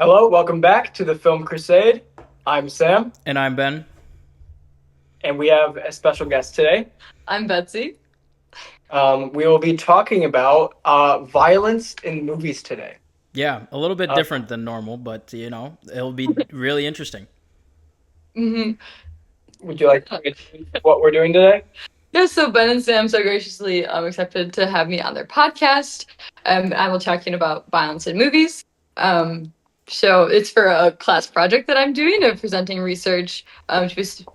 Hello, welcome back to the film Crusade. I'm Sam, And I'm Ben. and we have a special guest today. I'm Betsy. We will be talking about violence in movies today. Yeah, a little bit Uh, different than normal, but it'll be really interesting. hmm would you like to introduce what we're doing today? Yeah, so Ben and Sam so graciously accepted to have me on their podcast. I will talking about violence in movies. Um, so it's for a class project that I'm doing of presenting research to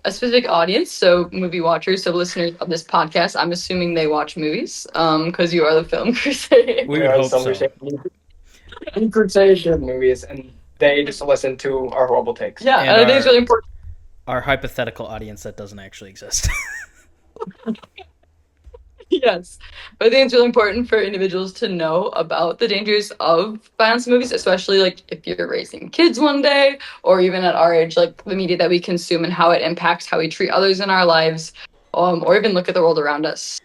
a specific audience, so movie watchers, so listeners of this podcast. I'm assuming they watch movies because you are the film crusade. We We would are hope some so. Crusade movies, and they just listen to our horrible takes. Yeah, And and I think it's really important. our hypothetical audience that doesn't actually exist. Yes, but I think it's really important for individuals to know about the dangers of violence in movies, especially like if you're raising kids one day, or even at our age, like the media that we consume and how it impacts how we treat others in our lives, or even look at the world around us.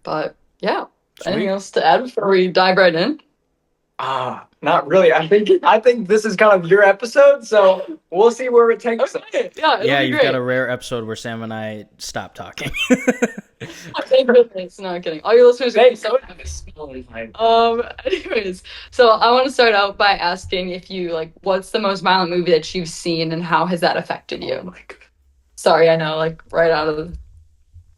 But yeah, anything Sweet. else to add before we dive right in? Not really. I think this is kind of your episode, so we'll see where it takes us. Okay, yeah, it'll Yeah, be you've got great. a rare episode where Sam and I stop talking. Thank goodness. No, I'm kidding. All your listeners are gonna be Thank so goodness. Anyways, so I want to start out by asking if you like, what's the most violent movie that you've seen, and how has that affected Oh you? my God. Sorry, I know, like right out of.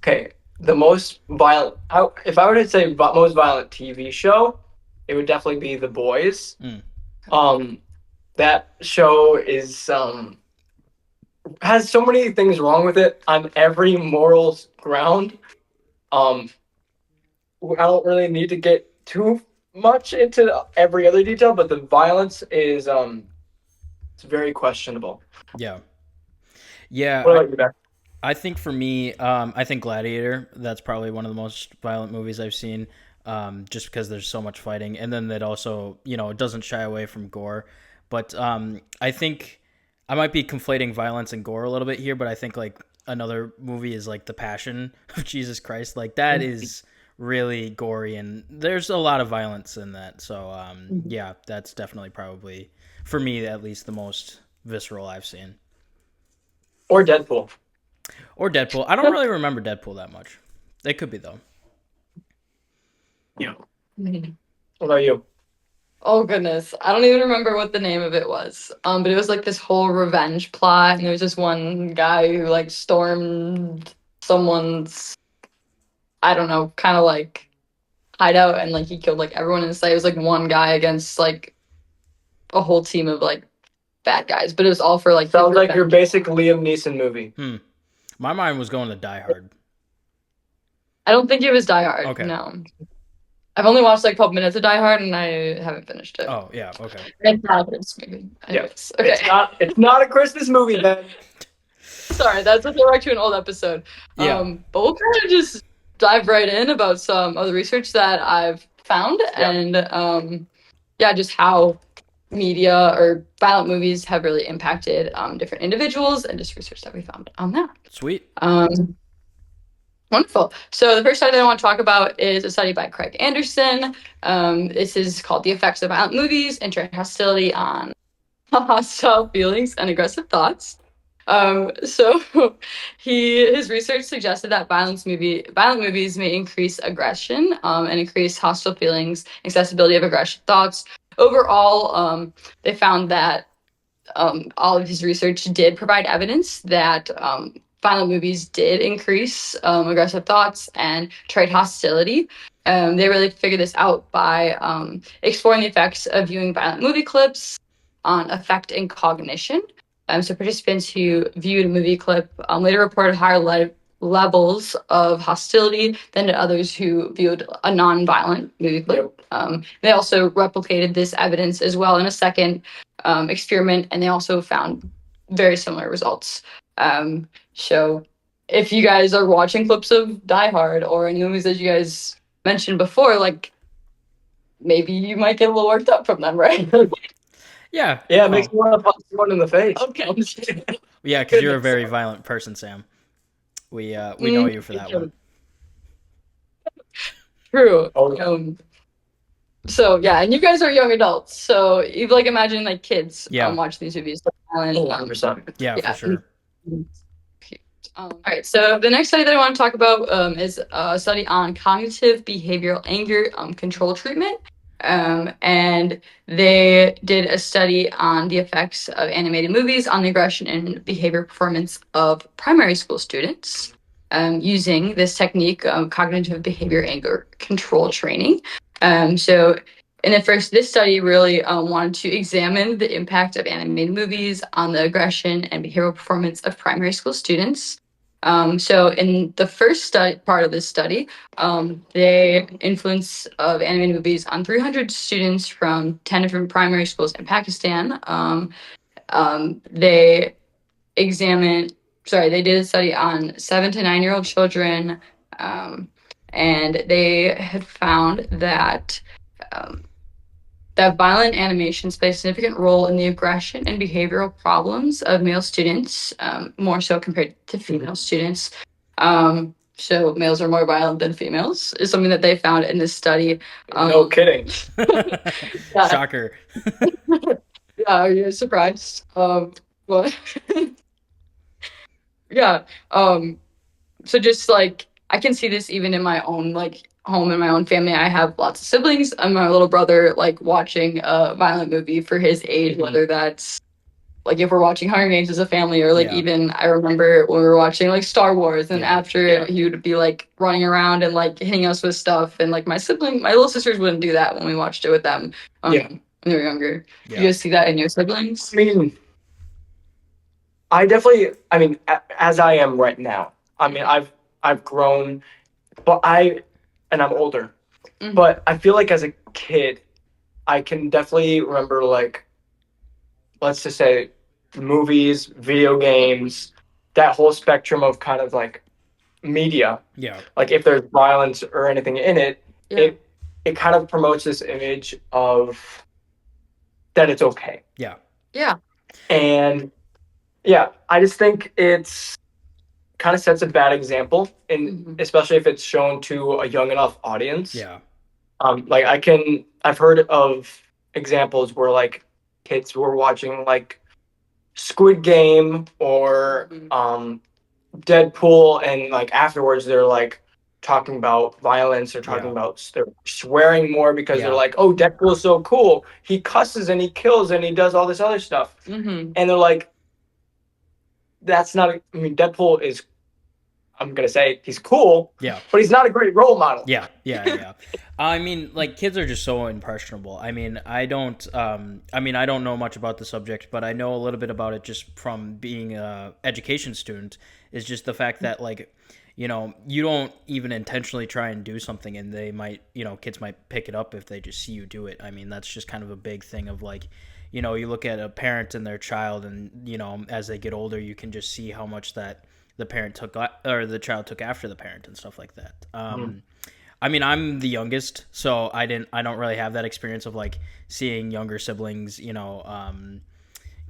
Okay, the most violent. If I were to say most violent TV show, it would definitely be The Boys. Mm. Um, that show is has so many things wrong with it on every moral ground. Um, I don't really need to get too much into every other detail, but the violence is it's very questionable. Yeah. Yeah, What about you, Beck? I think for me, I think Gladiator, that's probably one of the most violent movies I've seen, just because there's so much fighting. And then that also, it doesn't shy away from gore. But I think I might be conflating violence and gore a little bit here, but I think like another movie is like The Passion of Jesus Christ. Like that is really gory and there's a lot of violence in that. So yeah, that's definitely probably, for me at least, the most visceral I've seen. Or Deadpool? Or Deadpool. I don't really remember Deadpool that much. It could be though. Yeah. Mhm. What about you? Oh goodness, I don't even remember what the name of it was. But it was like this whole revenge plot, and there was this one guy who like stormed someone's, I don't know, kind of like hideout, and like he killed like everyone in sight. It was like one guy against like a whole team of like bad guys, but it was all for like his Sounds like your revenge. basic Liam Neeson movie. My mind was going to Die Hard. I don't think it was Die Hard. Okay. No, I've only watched like a couple minutes of Die Hard, and I haven't finished it. Oh yeah. Okay. It's not a Christmas movie. Yeah. Anyways, okay. It's not a Christmas movie then. Sorry, that's a throwback to an old episode. Yeah. But we'll kind of just dive right in about some of the research that I've found, Yeah. and yeah, just how media or violent movies have really impacted different individuals, and just research that we found on that. Sweet. Wonderful. So the first study I want to talk about is a study by Craig Anderson. This is called "The Effects of Violent Movies: Internet Hostility on Hostile Feelings and Aggressive Thoughts." So his research suggested that violent movies may increase aggression and increase hostile feelings, accessibility of aggression thoughts. Overall, they found that all of his research did provide evidence that violent movies did increase aggressive thoughts and trait hostility. They really figured this out by exploring the effects of viewing violent movie clips on affect and cognition. So participants who viewed a movie clip later reported higher levels of hostility than to others who viewed a non-violent movie clip. They also replicated this evidence as well in a second experiment, and they also found very similar results. So if you guys are watching clips of Die Hard or any movies that you guys mentioned before, like maybe you might get a little worked up from them, right? Yeah. Yeah, it makes me want to punch someone in the face. Okay. Yeah, because you're a Goodness. very violent person, Sam. We know you for that one. True. Oh, yeah. So yeah, and you guys are young adults, so you like imagine like kids Yeah, watch these movies. And, 100%. yeah, for yeah. sure. All right, so the next study that I want to talk about is a study on cognitive behavioral anger control treatment. And they did a study on the effects of animated movies on the aggression and behavior performance of primary school students using this technique of cognitive behavior anger control training. So, and at first, this study really wanted to examine the impact of animated movies on the aggression and behavioral performance of primary school students. So in the first part of this study, the influence of animated movies on 300 students from 10 different primary schools in Pakistan. They examined, they did a study on 7 to 9 year old children, um, and they had found um, that violent animations play a significant role in the aggression and behavioral problems of male students, more so compared to female students. So males are more violent than females is something that they found in this study. No kidding. Yeah, Shocker. yeah, are you surprised? Well, yeah. Um, so just like I can see this even in my own like home in my own family. I have lots of siblings, and my little brother like watching a violent movie for his age, whether that's like if we're watching Hunger Games as a family, or like Yeah, even I remember when we were watching like Star Wars, and yeah, after Yeah. he would be like running around and like hitting us with stuff, and like my little sisters wouldn't do that when we watched it with them Yeah. when they were younger. You yeah, guys see that in your siblings? I mean, I mean, as I am right now, I mean, I've grown, but and I'm older, Mhm. but I feel like as a kid, I can definitely remember, like, let's just say movies, video games, that whole spectrum of kind of like media. yeah, Like if there's violence or anything in it, Yeah. it kind of promotes this image of that it's okay. yeah, Yeah. And yeah, I just think it's kind of sets a bad example, and Mhm. especially if it's shown to a young enough audience. yeah, Like I've heard of examples where like kids were watching like Squid Game or Mhm. Deadpool, and like afterwards they're like talking about violence or talking yeah, about they're swearing more because they're yeah, like, oh, Deadpool's so cool. He cusses and he kills and he does all this other stuff. Mhm. And they're like, that's not, I mean, Deadpool is, I'm going to say he's cool, yeah. but he's not a great role model. Yeah, yeah, yeah. I mean, like kids are just so impressionable. I mean, I don't know much about the subject, but I know a little bit about it just from being a education student. Is just the fact that like, you don't even intentionally try and do something, and they might, kids might pick it up if they just see you do it. I mean, that's just kind of a big thing of like, you look at a parent and their child, and as they get older, you can just see how much that the parent took or the child took after the parent and stuff like that. Mhm. I mean, I'm the youngest, so I don't really have that experience of like seeing younger siblings,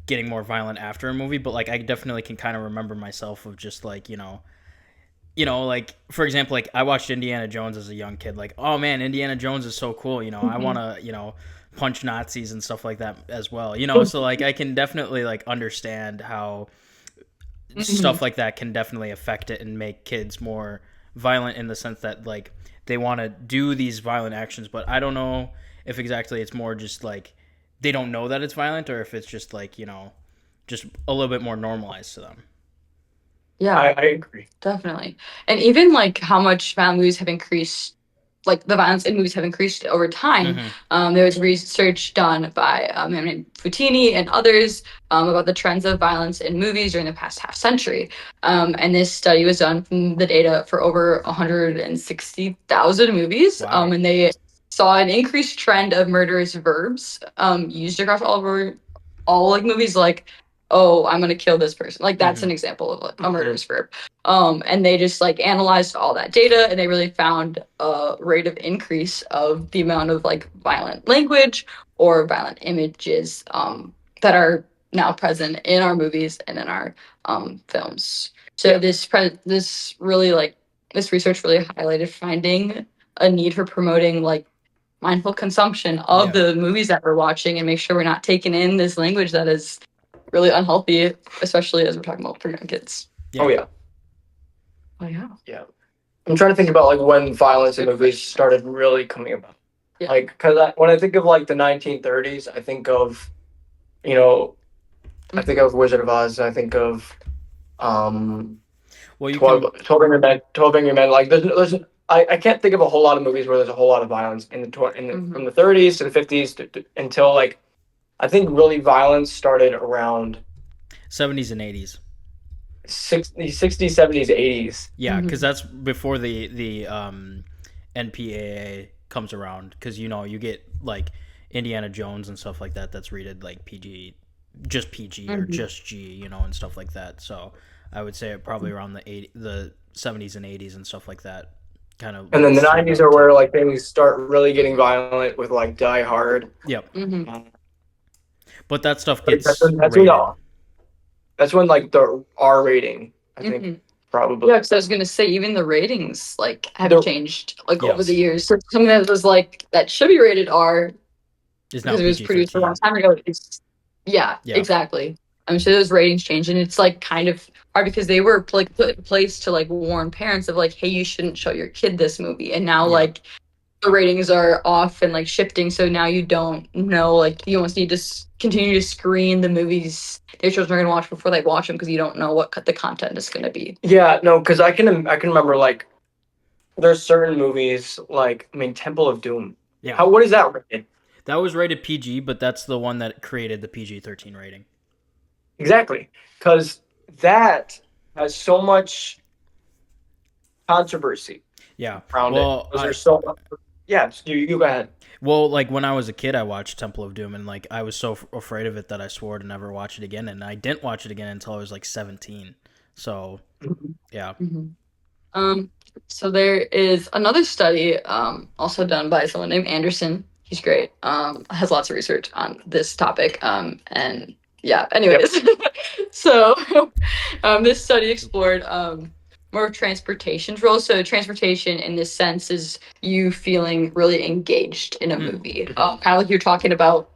getting more violent after a movie. But like, I definitely can kind of remember myself of just like, like for example, like I watched Indiana Jones as a young kid. Like, oh man, Indiana Jones is so cool. I want Mhm. to, punch Nazis and stuff like that as well. So like I can definitely like understand how Mhm. stuff like that can definitely affect it and make kids more violent in the sense that like they want to do these violent actions, but I don't know if exactly it's more just like they don't know that it's violent or if it's just like just a little bit more normalized to them. Yeah. I agree. Definitely. And even like how much violent movies have increased, like the violence in movies have increased over time. Mm-hmm. There was research done by Futini and others about the trends of violence in movies during the past half century. And this study was done from the data for over 160,000 movies. Wow. And they saw an increased trend of murderous verbs used across all like movies like, oh, I'm gonna kill this person. Like that's Mm-hmm. an example of like a Mhm. murderous verb. And they just like analyzed all that data, and they really found a rate of increase of the amount of like violent language or violent images that are now present in our movies and in our films. So Yeah. this really like this research really highlighted finding a need for promoting like mindful consumption of Yeah. the movies that we're watching and make sure we're not taking in this language that is really unhealthy, especially as we're talking about for young kids. Oh Yeah. yeah, Oh yeah. yeah. I'm trying to think about like when violence in Good movies question. started really coming about. Yeah. Like, because when I think of like the 1930s, I think of, you know, I think of Wizard of Oz. I think of um Well, you can. 12 Angry Men. 12 Angry Men. Like, I can't think of a whole lot of movies where there's a whole lot of violence in Mhm. from the 30s to the 50s until like I think really violence started around 70s and 80s. 60s, 70s, 80s. Yeah, because Mhm. that's before the NPAA comes around. Because you get like Indiana Jones and stuff like that. That's rated like PG, just PG or Mhm. just G, and stuff like that. So I would say it probably around the 70s and 80s and stuff like that. Kind of And then the leads to an 90s are where uptick. like things start really getting violent with like Die Hard. Yep. Mhm. Um, But that stuff like, gets that's when rated. like the R rating, I think, Mhm. probably. Yeah, because I was gonna say even the ratings like have The changed like over the Yes. years. So something that was like that should be rated R Is now because it was PG produced a long 13. time ago. It's yeah, Yeah. exactly. I'm sure those ratings change, and it's like kind of hard because they were like put in place to like warn parents of like, hey, you shouldn't show your kid this movie, and now Yeah. like the ratings are off and like shifting, so now you don't know like you almost need to continue to screen the movies your children are gonna watch before they watch them because you don't know what the content is gonna be. Yeah, no, because I can remember like there's certain movies like I mean Temple of Doom. Yeah. How what is that rated? That was rated PG, but that's the one that created the PG 13 rating. Exactly, because that has so much controversy Yeah. around it. Well, Because there's so yeah. You go ahead. like when I was a kid, I watched Temple of Doom, and like I was so afraid of it that I swore to never watch it again, and I didn't watch it again until I was like 17. So yeah. Mhm. Um, so there is another study, also done by someone named Anderson. He's great. Has lots of research on this topic. And yeah, Yep. anyways. So, this study explored, more of transportation's role. So transportation in this sense is you feeling really engaged in a Hmm. movie. Kind of like you're talking about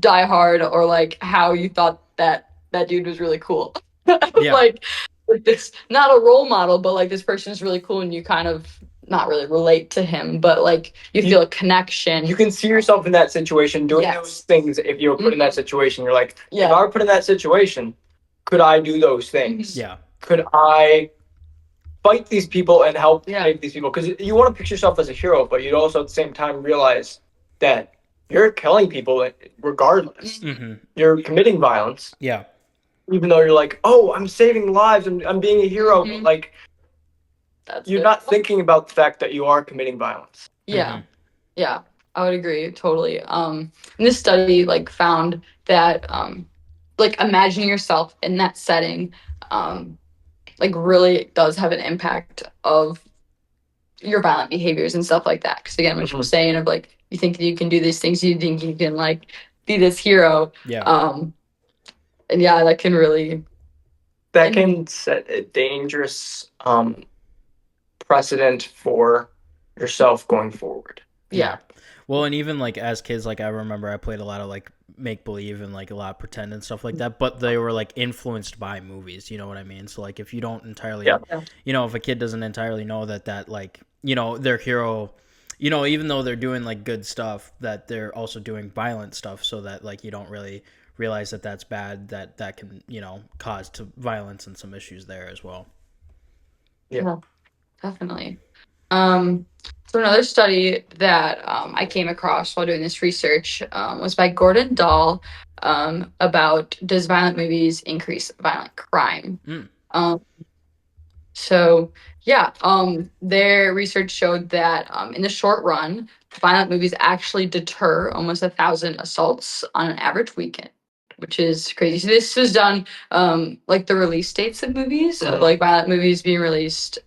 Die Hard or like how you thought that that dude was really cool. Yeah. Like this not a role model, but like this person is really cool and you kind of not really relate to him, but like you You feel a connection. you can see yourself in that situation doing Yes. those things if you were put in that situation. You're like, if Yeah. I were put in that situation, could I do those things? Yeah. Could I fight these people and help Yeah. save these people? Because you want to picture yourself as a hero, but you'd also at the same time realize that you're killing people regardless. Hmm. You're committing violence, Yeah. even though you're like, oh, I'm saving lives, I'm being a hero. But Mhm. like, That's you're good. not thinking about the fact that you are committing violence. Yeah. Hmm. Yeah. I would agree totally. And this study like found that like imagining yourself in that setting like really does have an impact of your violent behaviors and stuff like that. Because again, what you were saying of like you think that you can do these things, you think you can like be this hero. Yeah. And yeah, that can really That and can set a dangerous precedent for yourself going forward. yeah. Well, and even like as kids, like I remember I played a lot of like make believe and like a lot of pretend and stuff like that, but they were like influenced by movies, you know what I mean? So like if you don't entirely, Yeah. if a kid doesn't entirely know that like, their hero, even though they're doing like good stuff, that they're also doing violent stuff, so that like you don't really realize that that's bad, that can, cause to violence and some issues there as well. Yeah. Definitely. Um, so another study that I came across while doing this research was by Gordon Dahl about does violent movies increase violent crime? Mm. Um, so yeah, their research showed that in the short run, violent movies actually deter almost 1,000 assaults on an average weekend, which is crazy. So this was done like the release dates of movies, of like violent movies being released.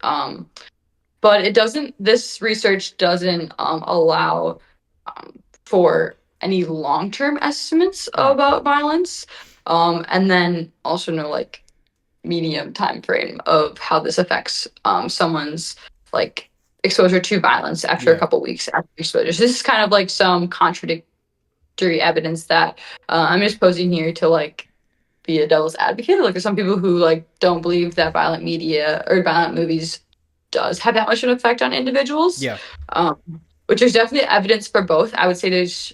But it doesn't. This research doesn't allow for any long-term estimates about violence, and then also no like medium time frame of how this affects someone's like exposure to violence after a Yeah. couple weeks after exposure. So this is kind of like some contradictory evidence that I'm just posing here to like be a devil's advocate. Like there's some people who like don't believe that violent media or violent movies does have that much of an effect on individuals. Yeah. Um, which there's definitely evidence for both. I would say there's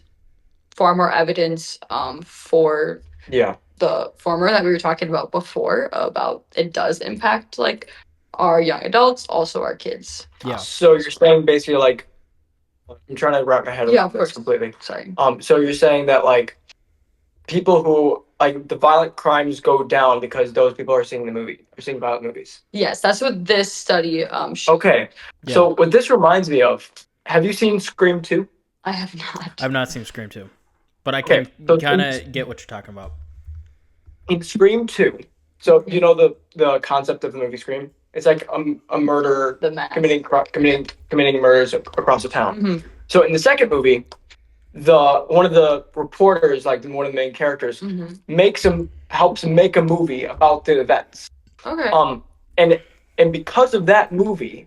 far more evidence for Yeah. the former that we were talking about before about it does impact like our young adults, also our kids. Yeah. So you're saying basically like I'm trying to wrap my head Yeah, around of this course. completely. Sorry. So you're saying that like people who like the violent crimes go down because those people are seeing the movie, are seeing violent movies. Yes, that's what this study showed. Okay. Yeah. So what this reminds me of, have you seen Scream 2? I have not. I've not seen Scream 2, but I Okay. can So kind of get what you're talking about. in Scream 2, so you know the concept of the movie Scream? It's like a murder The mask. committing murders across the town. Mm-hmm. So in the second movie, the one of the reporters, like one of the main characters, helps him make a movie about the events. Okay. And because of that movie,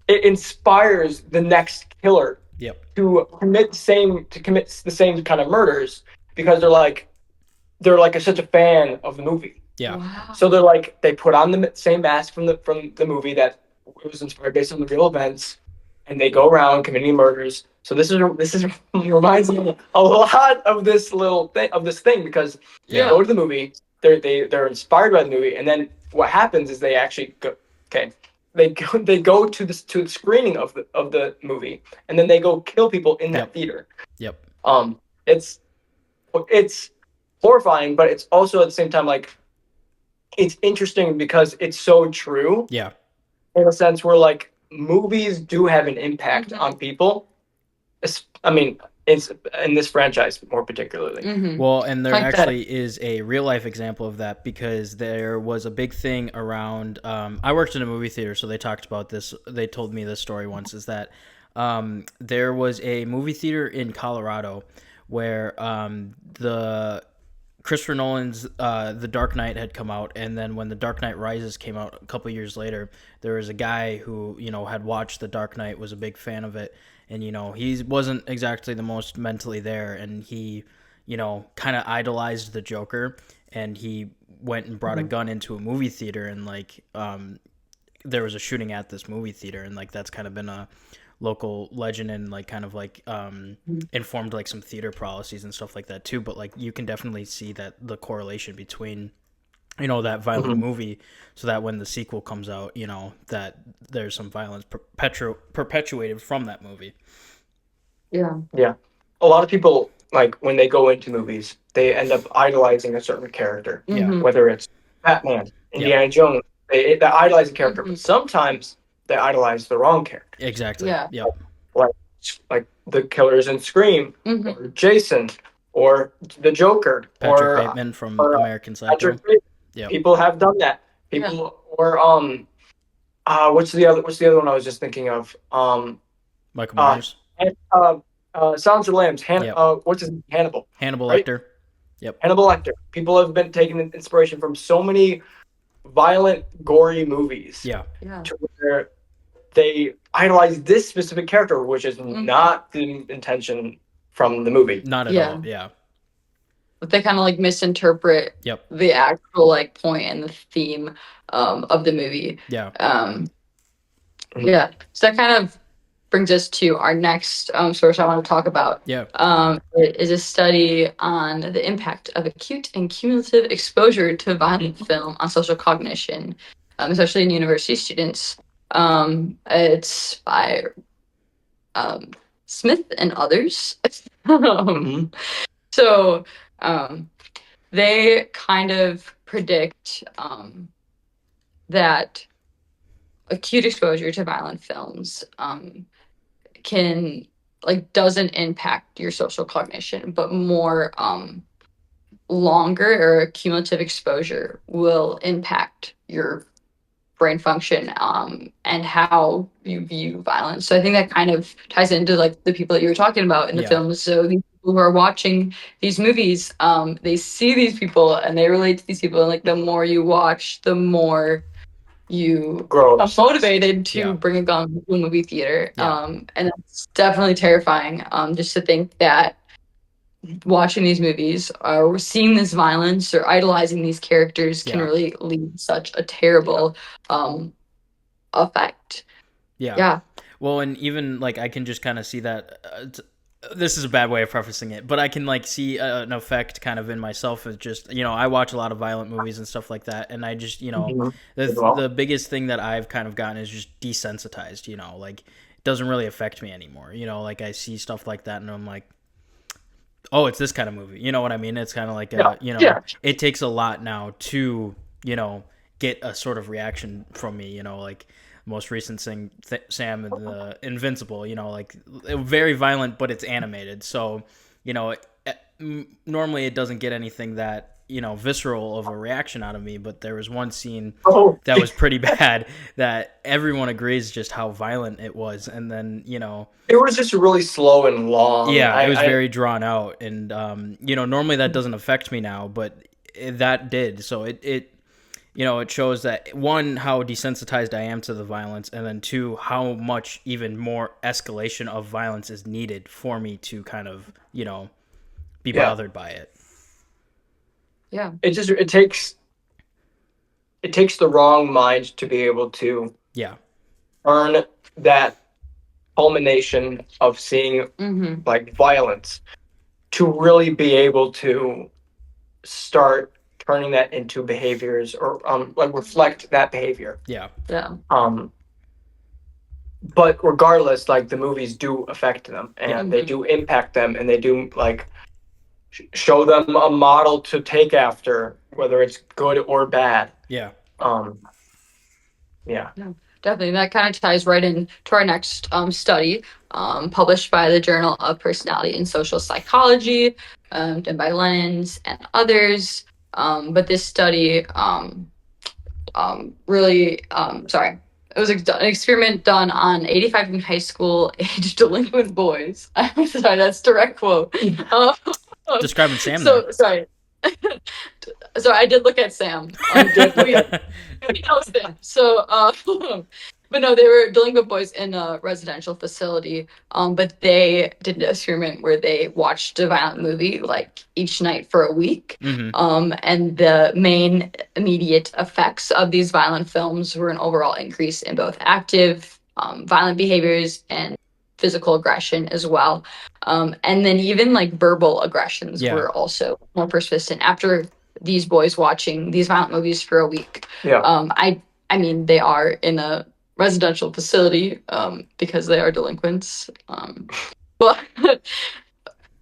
it inspires the next killer Yep. to commit the same kind of murders because they're like such a fan of the movie. Yeah. Wow. So they're like they put on the same mask from the movie that was inspired based on the real events, and they go around committing murders. So this is reminds me a lot of this thing because they Yeah. go to the movie, they're inspired by the movie, and then what happens is they actually go okay. They go to the screening of the movie, and then they go kill people in that Yep. theater. Yep. It's horrifying, but it's also at the same time like it's interesting because it's so true Yeah. in a sense where like movies do have an impact on people. I mean, it's in this franchise more particularly. Mm-hmm. Well, and there Like that. actually is a real life example of that because there was a big thing around. I worked in a movie theater, so they talked about this. They told me this story once is that there was a movie theater in Colorado where the Christopher Nolan's The Dark Knight had come out, and then when The Dark Knight Rises came out a couple years later, there was a guy who had watched The Dark Knight, was a big fan of it, and he wasn't exactly the most mentally there, and he kind of idolized the Joker, and he went and brought a gun into a movie theater, and like there was a shooting at this movie theater, and like that's kind of been a local legend and like kind of like informed like some theater policies and stuff like that too. But like you can definitely see that the correlation between that violent movie, so that when the sequel comes out, that there's some violence perpetuated from that movie. Yeah. Yeah, a lot of people like when they go into movies, they end up idolizing a certain character. Mhm. Whether it's Batman, Indiana Jones, they idolize a character, but sometimes they idolize the wrong character. Exactly. Yeah. Yep. Like the killers in Scream, Mhm. or Jason, or the Joker, Patrick or Bateman from or, American Psycho. Patrick Bateman. Yep. People have done that. People or what's the other one I was just thinking of? Michael Myers. Silence of the Lambs. Yep. What's his name? Hannibal. Hannibal right? Lecter. Yep. Hannibal Lecter. People have been taking inspiration from so many violent, gory movies. Yeah. Yeah. To where they idolize this specific character, which is not the intention from the movie. Not at all. Yeah. But they kind of like misinterpret Yep. the actual like point and the theme of the movie. Yeah. Yeah. So that kind of brings us to our next source I want to talk about. Yeah. It is a study on the impact of acute and cumulative exposure to violent film on social cognition, especially in university students. It's by Smith and others. So they kind of predict that acute exposure to violent films doesn't impact your social cognition, but more longer or cumulative exposure will impact your brain function and how you view violence. So I think that kind of ties into like the people that you were talking about in the films. So the people who are watching these movies, they see these people and they relate to these people, and like the more you watch, the more you are Gross. motivated to Yeah. bring a gun to a movie theater. Yeah. And it's definitely terrifying. Just to think that watching these movies or seeing this violence or idolizing these characters can Yeah. really lead such a Yeah. terrible effect. Yeah. Yeah. Well, and even like I can just kind of see that. This is a bad way of prefacing it, but I can like see an effect kind of in myself of just I watch a lot of violent movies and stuff like that, and I just Mhm. As the well. biggest thing that I've kind of gotten is just desensitized. Like it doesn't really affect me anymore. Like I see stuff like that, and I'm like, oh, it's this kind of movie. You know what I mean? It's kind of like Yeah. Yeah. it takes a lot now to get a sort of reaction from me. Like most recent thing, Sam and the Invincible. Like very violent, but it's animated, so normally it doesn't get anything that visceral of a reaction out of me. But there was one scene Oh, that was pretty bad that everyone agrees just how violent it was, and then it was just really slow and long. yeah, it was I very drawn out, and normally that doesn't affect me now, but that did. So it shows that one, how desensitized I am to the violence, and then two, how much even more escalation of violence is needed for me to kind of be yeah. bothered by it. Yeah. It takes the wrong mind to be able to Yeah, earn that culmination of seeing Mm-hmm. like violence to really be able to start turning that into behaviors or like reflect that behavior. yeah, Yeah. Um, but regardless, like the movies do affect them yeah, and they do impact them and they do like show them a model to take after, whether it's good or bad. yeah, Um, yeah. Yeah, definitely. That kind of ties right into our next study, published by the Journal of Personality and Social Psychology, done by Lenz and others. But this study really, sorry, it was an experiment done on 85 in high school age delinquent boys. I'm sorry, that's direct quote. Um, describing Sam there. so sorry. So I did look at Sam. He knows them. So, but no, they were delinquent boys in a residential facility. But they did an experiment where they watched a violent movie like each night for a week. Hmm. And the main immediate effects of these violent films were an overall increase in both active violent behaviors and physical aggression as well. And then even like verbal aggressions Yeah, were also more persistent after these boys watching these violent movies for a week. Yeah. I mean, they are in a residential facility because they are delinquents. But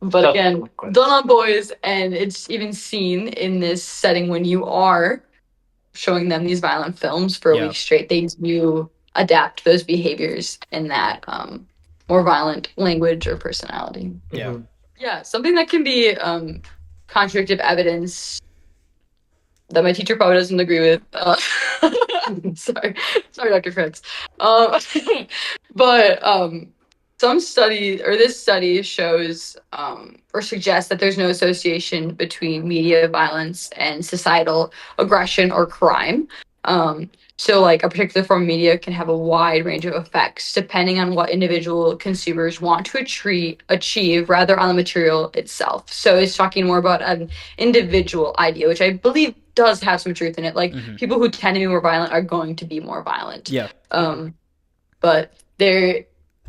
but again, done on boys, and it's even seen in this setting when you are showing them these violent films for a yeah, week straight. They do adapt those behaviors in that more violent language or personality. yeah. Mhm. Yeah, something that can be contradictive evidence that my teacher probably doesn't agree with. Sorry, sorry, Dr. Fritz. Um, but some study or this study shows or suggests that there's no association between media violence and societal aggression or crime. So, like a particular form of media can have a wide range of effects depending on what individual consumers want to achieve rather on the material itself. So, it's talking more about an individual idea, which I believe does have some truth in it. Like Hmm. people who tend to be more violent are going to be more violent. Yeah, But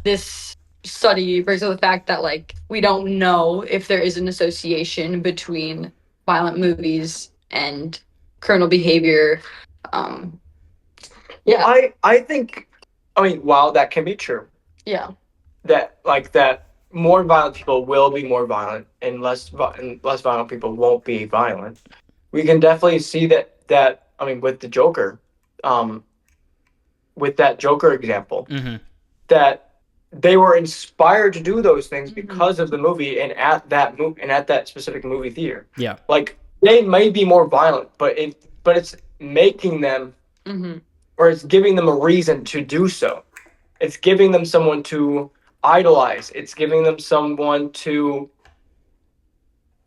this study brings up the fact that like we don't know if there is an association between violent movies and criminal behavior. Um, Well, yeah, I think, I mean, while that can be true, yeah, that more violent people will be more violent and less violent people won't be violent. We can definitely see that I mean with the Joker, um, with that Joker example, hmm, that they were inspired to do those things Mhm. because of the movie and at that specific movie theater. yeah, Like they may be more violent, but it's making them hmm or it's giving them a reason to do so. It's giving them someone to idolize. It's giving them someone to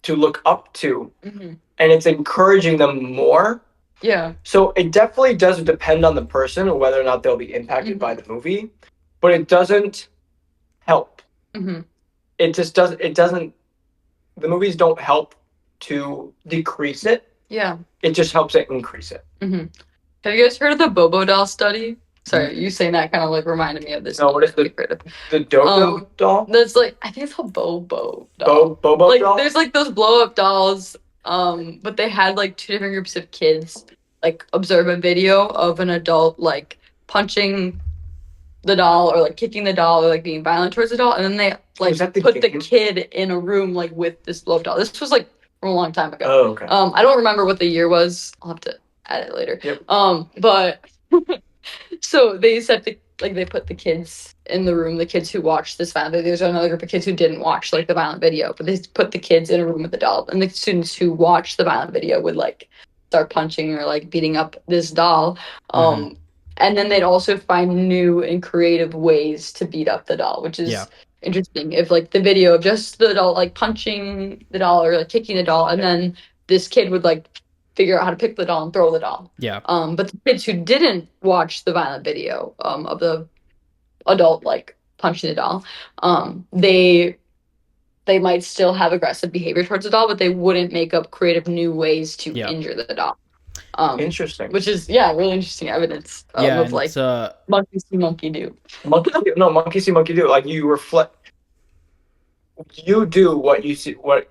look up to, hmm and it's encouraging them more Yeah. So it definitely does depend on the person whether or not they'll be impacted by the movie, but it doesn't help. Mm-hmm. It just does. It doesn't. The movies don't help to decrease it. Yeah. It just helps it increase it. Mm-hmm. Have you guys heard of the Bobo doll study? Sorry, you saying that kind of like reminded me of this. No, what is the Dodo doll? That's like I think it's called Bobo doll. Bobo like doll? there's like those blow up dolls. But they had like two different groups of kids like observe a video of an adult like punching the doll or like kicking the doll or like being violent towards the doll, and then they like put the kid in a room like with this blow up doll. This was like from a long time ago. Oh, okay. I don't remember what the year was. I'll have to add it later. Yep. But so they said like they put the kids in the room, the kids who watched this violent video. There's another group of kids who didn't watch like the violent video, but they put the kids in a room with the doll, and the students who watched the violent video would like start punching or like beating up this doll. And then they'd also find new and creative ways to beat up the doll, which is interesting. If like the video of just the doll like punching the doll or like kicking the doll, and then this kid would like figure out how to pick the doll and throw the doll. Yeah. But the kids who didn't watch the violent video of the adult like punching the doll, they might still have aggressive behavior towards the doll, but they wouldn't make up creative new ways to injure the doll. Interesting. Which is really interesting evidence of like monkey see monkey do. Monkey see monkey do. Like you reflect, you do what you see. What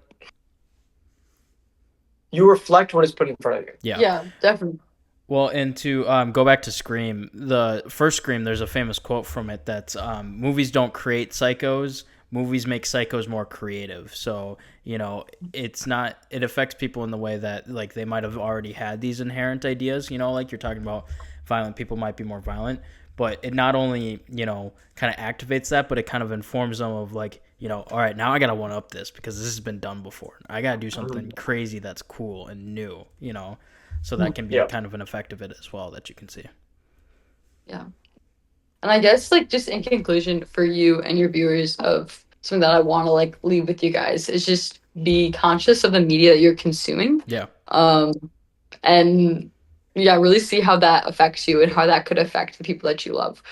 you reflect what is put in front of you. Yeah, definitely. Well, and to go back to Scream, the first Scream, there's a famous quote from it that's movies don't create psychos, movies make psychos more creative. So, it affects people in the way that like they might have already had these inherent ideas, like you're talking about violent people might be more violent, but it not only, kind of activates that, but it kind of informs them of like, all right, now I got to one up this because this has been done before. I got to do something crazy that's cool and new, So that can be kind of an effect of it as well that you can see. Yeah. And I guess like just in conclusion for you and your viewers of something that I want to like leave with you guys is just be conscious of the media that you're consuming. Yeah. And really see how that affects you and how that could affect the people that you love.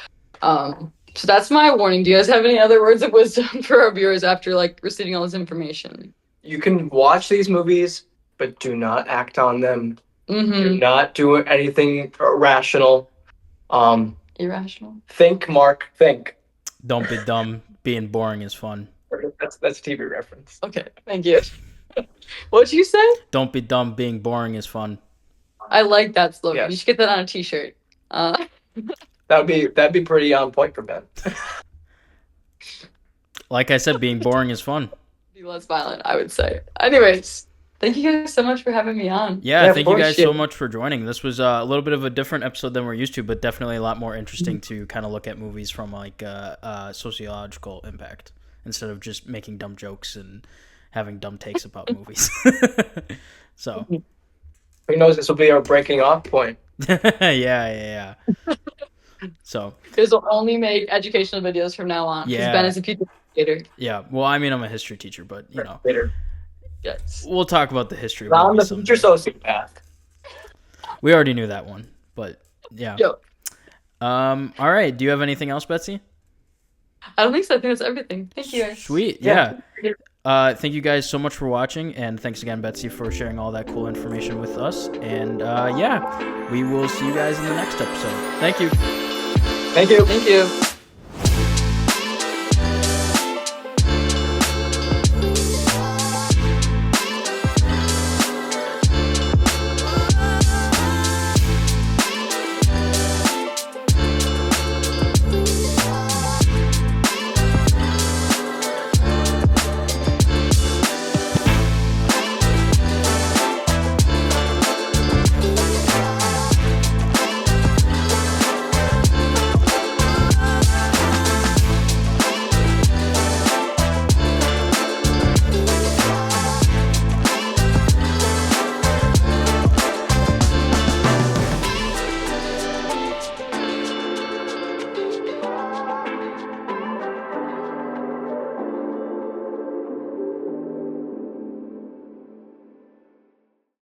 So that's my warning. Do you guys have any other words of wisdom for our viewers after like receiving all this information? You can watch these movies, but do not act on them. Do not do anything irrational. Irrational. Think, Mark. Think. Don't be dumb. Being boring is fun. That's a TV reference. Okay, thank you. What'd you say? Don't be dumb. Being boring is fun. I like that slogan. Yes. You should get that on a T-shirt. That'd be pretty on point for Ben. Like I said, being boring is fun. Be less violent, I would say. Anyways, thank you guys so much for having me on. Yeah, thank you guys so much for joining. This was a little bit of a different episode than we're used to, but definitely a lot more interesting to kind of look at movies from like sociological impact instead of just making dumb jokes and having dumb takes about movies. So who knows? This will be our breaking off point. Yeah. So because we'll only make educational videos from now on. Yeah. Ben is a future educator. Yeah. Well, I mean, I'm a history teacher, but Later. Yes. We'll talk about the history. I'm the future sociopath. We already knew that one, but yeah. Yo. All right. Do you have anything else, Betsy? I don't think so. I think that's everything. Thank you guys. Sweet. Yeah. Thank you guys so much for watching, and thanks again, Betsy, for sharing all that cool information with us. And we will see you guys in the next episode. Thank you. Thank you. Thank you.